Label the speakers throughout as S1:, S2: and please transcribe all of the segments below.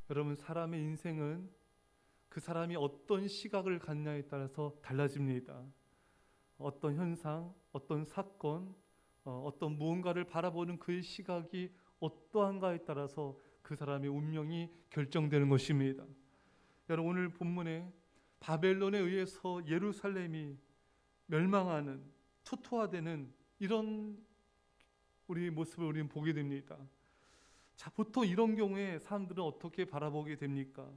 S1: 여러분, 사람의 인생은 그 사람이 어떤 시각을 갖냐에 따라서 달라집니다. 어떤 현상, 어떤 사건, 어떤 무언가를 바라보는 그의 시각이 어떠한가에 따라서 그 사람의 운명이 결정되는 것입니다. 여러분, 오늘 본문에 바벨론에 의해서 예루살렘이 멸망하는, 초토화되는 이런 우리 모습을 우리는 보게 됩니다. 자, 보통 이런 경우에 사람들은 어떻게 바라보게 됩니까?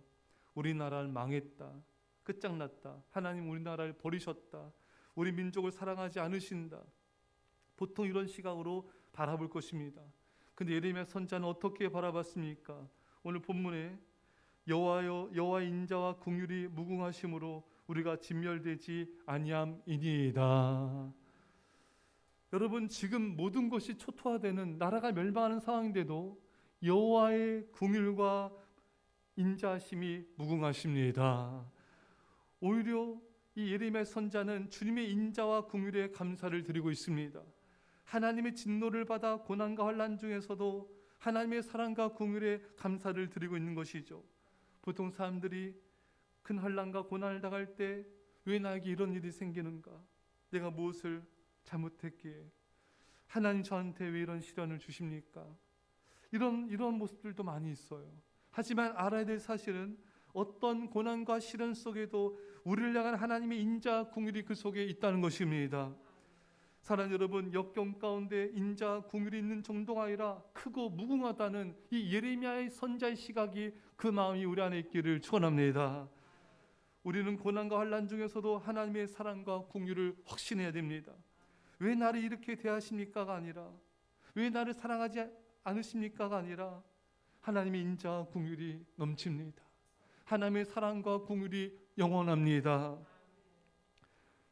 S1: 우리나라는 망했다, 끝장났다, 하나님 우리나라를 버리셨다, 우리 민족을 사랑하지 않으신다, 보통 이런 시각으로 바라볼 것입니다. 근데 예레미야 선지자는 어떻게 바라봤습니까? 오늘 본문에 여호와여, 여호와의 인자와 긍휼이 무궁하심으로 우리가 진멸되지 아니함이니이다. 여러분, 지금 모든 것이 초토화되는, 나라가 멸망하는 상황인데도 여호와의 긍휼과 인자하심이 무궁하십니다. 오히려 이 예레미야 선지자는 주님의 인자와 긍휼에 감사를 드리고 있습니다. 하나님의 진노를 받아 고난과 환난 중에서도 하나님의 사랑과 긍휼에 감사를 드리고 있는 것이죠. 보통 사람들이 큰 환난과 고난을 당할 때 왜 나에게 이런 일이 생기는가? 내가 무엇을 잘못했기에 하나님 저한테 왜 이런 시련을 주십니까? 이런 모습들도 많이 있어요. 하지만 알아야 될 사실은 어떤 고난과 시련 속에도 우리를 향한 하나님의 인자 긍휼이 그 속에 있다는 것입니다. 사랑하는 여러분, 역경 가운데 인자 긍휼이 있는 정도가 아니라 크고 무궁하다는 이 예레미야의 선지자의 시각이, 그 마음이 우리 안에 있기를 축원합니다. 우리는 고난과 환난 중에서도 하나님의 사랑과 긍휼을 확신해야 됩니다. 왜 나를 이렇게 대하십니까가 아니라, 왜 나를 사랑하지 않으십니까가 아니라, 하나님의 인자와 긍휼이 넘칩니다. 하나님의 사랑과 긍휼이 영원합니다.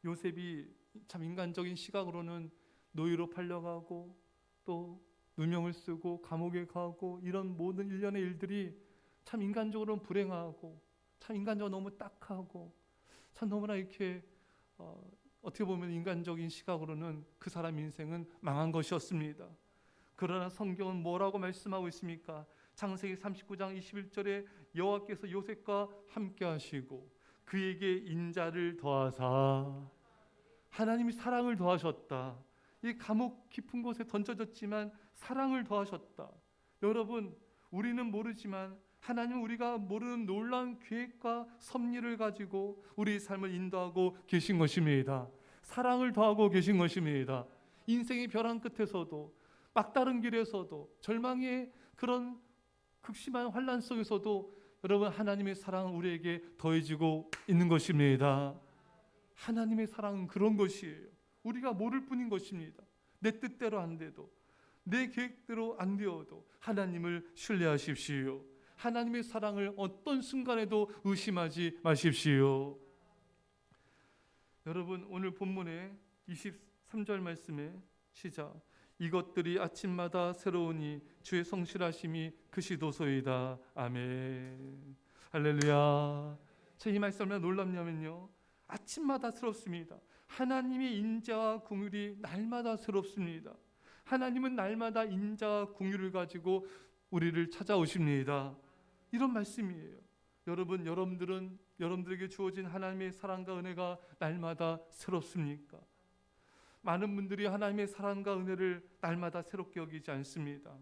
S1: 요셉이 참 인간적인 시각으로는 노예로 팔려가고 또 누명을 쓰고 감옥에 가고 이런 모든 일련의 일들이 참 인간적으로는 불행하고, 참 인간적으로 너무 딱하고, 참 너무나 이렇게 어떻게 보면 인간적인 시각으로는 그 사람 인생은 망한 것이었습니다. 그러나 성경은 뭐라고 말씀하고 있습니까? 창세기 39장 21절에 여호와께서 요셉과 함께 하시고 그에게 인자를 더하사, 하나님이 사랑을 더하셨다. 이 감옥 깊은 곳에 던져졌지만 사랑을 더하셨다. 여러분, 우리는 모르지만 하나님은 우리가 모르는 놀라운 계획과 섭리를 가지고 우리 삶을 인도하고 계신 것입니다. 사랑을 더하고 계신 것입니다. 인생의 벼랑 끝에서도, 막다른 길에서도, 절망의 그런 극심한 환난 속에서도 여러분, 하나님의 사랑은 우리에게 더해지고 있는 것입니다. 하나님의 사랑은 그런 것이에요. 우리가 모를 뿐인 것입니다. 내 뜻대로 안 돼도, 내 계획대로 안 되어도 하나님을 신뢰하십시오. 하나님의 사랑을 어떤 순간에도 의심하지 마십시오. 여러분, 오늘 본문의 23절 말씀에 시작, 이것들이 아침마다 새로우니 주의 성실하심이 크시도소이다. 아멘. 할렐루야. 이 말씀 얼마나 놀랍냐면요, 아침마다 새롭습니다. 하나님의 인자와 긍휼이 날마다 새롭습니다. 하나님은 날마다 인자와 긍휼을 가지고 우리를 찾아오십니다. 이런 말씀이에요. 여러분, 여러분들에게 주어진 하나님의 사랑과 은혜가 날마다 새롭습니까? 많은 분들이 하나님의 사랑과 은혜를 날마다 새롭게 여기지 않습니다.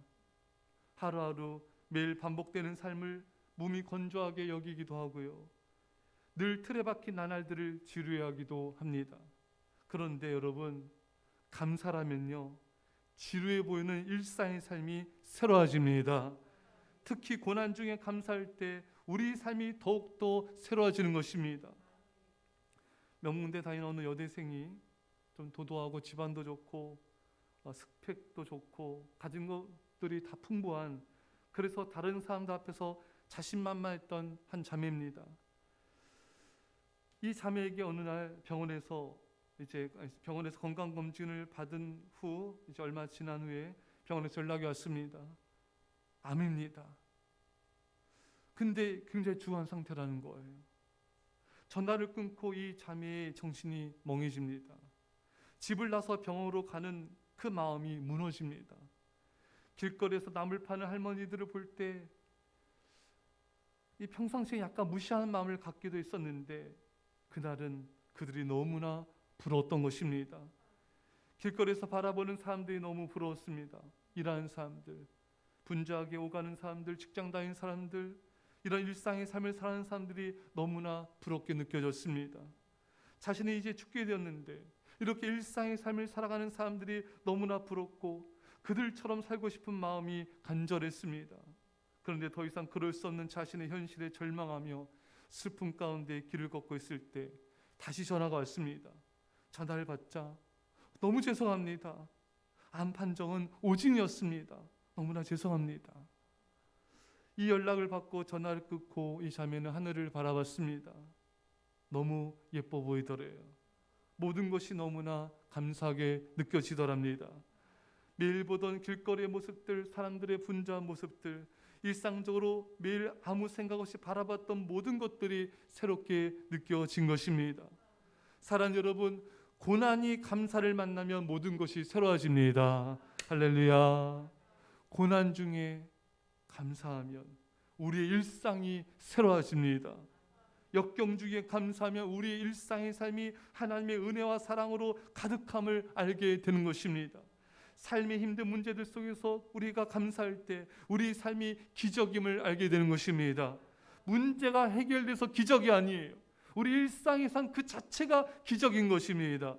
S1: 하루하루 매일 반복되는 삶을 몸이 건조하게 여기기도 하고요, 늘 틀에 박힌 나날들을 지루해하기도 합니다. 그런데 여러분, 감사라면요, 지루해 보이는 일상의 삶이 새로워집니다. 특히 고난 중에 감사할 때 우리 삶이 더욱더 새로워지는 것입니다. 명문대 다니는 어느 여대생이 좀 도도하고 집안도 좋고 스펙도 좋고 가진 것들이 다 풍부한, 그래서 다른 사람들 앞에서 자신만만했던 한 자매입니다. 이 자매에게 어느 날 병원에서 건강검진을 받은 후 이제 얼마 지난 후에 병원에서 연락이 왔습니다. 암입니다. 근데 굉장히 중한 상태라는 거예요. 전화를 끊고 이 자매의 정신이 멍해집니다. 집을 나서 병원으로 가는 그 마음이 무너집니다. 길거리에서 나물 파는 할머니들을 볼 때 이 평상시에 약간 무시하는 마음을 갖기도 했었는데 그날은 그들이 너무나 부러웠던 것입니다. 길거리에서 바라보는 사람들이 너무 부러웠습니다. 일하는 사람들, 분주하게 오가는 사람들, 직장 다니는 사람들, 이런 일상의 삶을 살아가는 사람들이 너무나 부럽게 느껴졌습니다. 자신이 이제 죽게 되었는데 이렇게 일상의 삶을 살아가는 사람들이 너무나 부럽고 그들처럼 살고 싶은 마음이 간절했습니다. 그런데 더 이상 그럴 수 없는 자신의 현실에 절망하며 슬픔 가운데 길을 걷고 있을 때 다시 전화가 왔습니다. 전화를 받자 너무 죄송합니다. 암 판정은 오진이었습니다. 너무나 죄송합니다. 이 연락을 받고 전화를 끊고 이 자매는 하늘을 바라봤습니다. 너무 예뻐 보이더래요. 모든 것이 너무나 감사하게 느껴지더랍니다. 매일 보던 길거리의 모습들, 사람들의 분주한 모습들, 일상적으로 매일 아무 생각 없이 바라봤던 모든 것들이 새롭게 느껴진 것입니다. 사랑 여러분, 고난이 감사를 만나면 모든 것이 새로워집니다. 할렐루야. 고난 중에 감사하면 우리의 일상이 새로워집니다. 역경 중에 감사하면 우리의 일상의 삶이 하나님의 은혜와 사랑으로 가득함을 알게 되는 것입니다. 삶의 힘든 문제들 속에서 우리가 감사할 때 우리 삶이 기적임을 알게 되는 것입니다. 문제가 해결돼서 기적이 아니에요. 우리 일상의 삶 그 자체가 기적인 것입니다.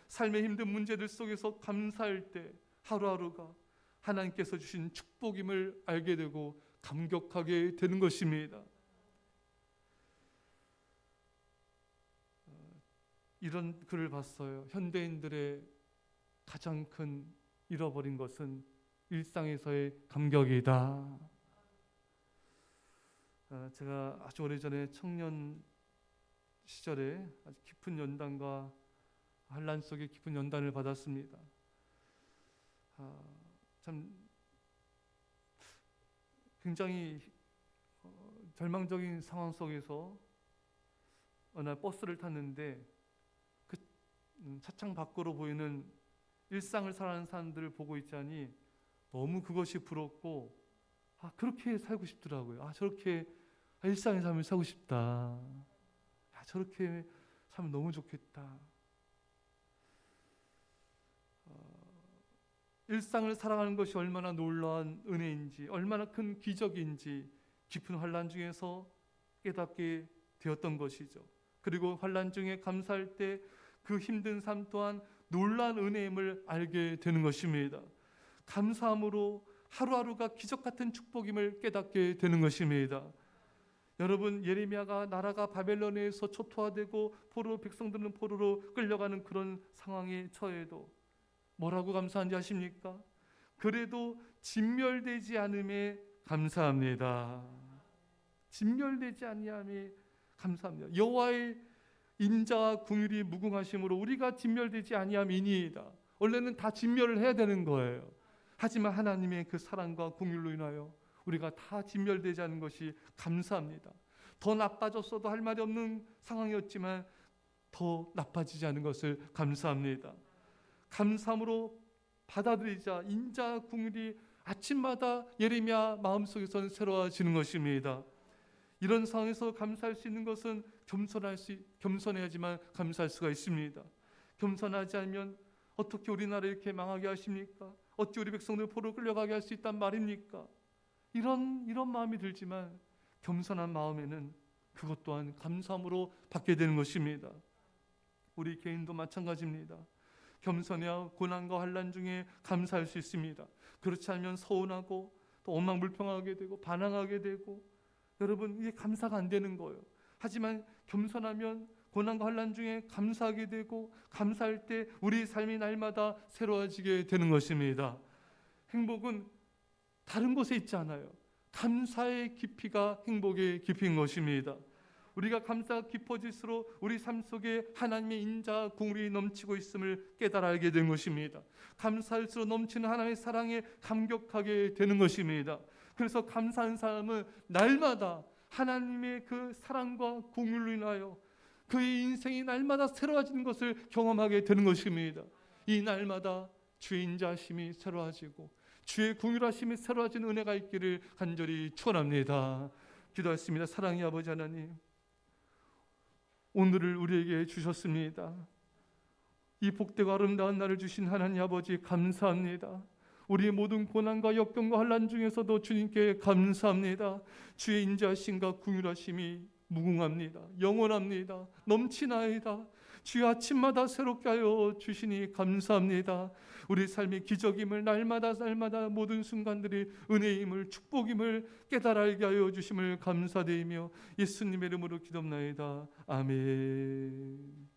S1: 삶의 힘든 문제들 속에서 감사할 때 하루하루가 하나님께서 주신 축복임을 알게 되고 감격하게 되는 것입니다. 이런 글을 봤어요. 현대인들의 가장 큰 잃어버린 것은 일상에서의 감격이다. 제가 아주 오래전에 청년 시절에 아주 깊은 연단과 환난 속에 깊은 연단을 받았습니다. 참 굉장히 절망적인 상황 속에서 어느 날 버스를 탔는데 그 차창 밖으로 보이는 일상을 살아가는 사람들을 보고 있자니 너무 그것이 부럽고 그렇게 살고 싶더라고요. 저렇게 일상의 삶을 살고 싶다. 저렇게 살면 너무 좋겠다. 일상을 살아가는 것이 얼마나 놀라운 은혜인지, 얼마나 큰 기적인지 깊은 환난 중에서 깨닫게 되었던 것이죠. 그리고 환난 중에 감사할 때 그 힘든 삶 또한 놀라운 은혜임을 알게 되는 것입니다. 감사함으로 하루하루가 기적 같은 축복임을 깨닫게 되는 것입니다. 여러분, 예레미야가 나라가 바벨론에서 초토화되고 포로 백성들은 포로로 끌려가는 그런 상황에 처해도 뭐라고 감사한지 아십니까? 그래도 진멸되지 않음에 감사합니다. 진멸되지 아니함에 감사합니다. 여호와의 인자와 긍휼이 무궁하심으로 우리가 진멸되지 아니함이니이다. 원래는 다 진멸을 해야 되는 거예요. 하지만 하나님의 그 사랑과 긍휼로 인하여 우리가 다 진멸되지 않은 것이 감사합니다. 더 나빠졌어도 할 말이 없는 상황이었지만 더 나빠지지 않은 것을 감사합니다. 감사함으로 받아들이자 인자 긍휼이 아침마다 예레미야 마음속에서는 새로워지는 것입니다. 이런 상황에서 감사할 수 있는 것은 겸손해야지만 감사할 수가 있습니다. 겸손하지 않으면 어떻게 우리나라 이렇게 망하게 하십니까? 어찌 우리 백성들 포로 끌려가게 할 수 있단 말입니까? 이런 마음이 들지만 겸손한 마음에는 그것 또한 감사함으로 받게 되는 것입니다. 우리 개인도 마찬가지입니다. 겸손해야 고난과 환난 중에 감사할 수 있습니다. 그렇지 않으면 서운하고 또 원망불평하게 되고 반항하게 되고 여러분 이게 감사가 안 되는 거예요. 하지만 겸손하면 고난과 환난 중에 감사하게 되고 감사할 때 우리 삶이 날마다 새로워지게 되는 것입니다. 행복은 다른 곳에 있지 않아요. 감사의 깊이가 행복의 깊이인 것입니다. 우리가 감사가 깊어질수록 우리 삶 속에 하나님의 인자 긍휼이 넘치고 있음을 깨달아 알게 된 것입니다. 감사할수록 넘치는 하나님의 사랑에 감격하게 되는 것입니다. 그래서 감사한 사람은 날마다 하나님의 그 사랑과 긍휼로 인하여 그의 인생이 날마다 새로워지는 것을 경험하게 되는 것입니다. 이 날마다 주의 인자하심이 새로워지고 주의 긍휼하심이 새로워지는 은혜가 있기를 간절히 축원합니다. 기도했습니다. 사랑의 아버지 하나님, 오늘을 우리에게 주셨습니다. 이 복되고 아름다운 날을 주신 하나님 아버지 감사합니다. 우리의 모든 고난과 역경과 환난 중에서도 주님께 감사합니다. 주의 인자하심과 긍휼하심이 무궁합니다. 영원합니다. 넘치나이다. 주의 아침마다 새롭게 하여 주시니 감사합니다. 우리 삶의 기적임을 날마다 모든 순간들이 은혜임을 축복임을 깨달아 알게 하여 주심을 감사드리며 예수님의 이름으로 기도합나이다. 아멘.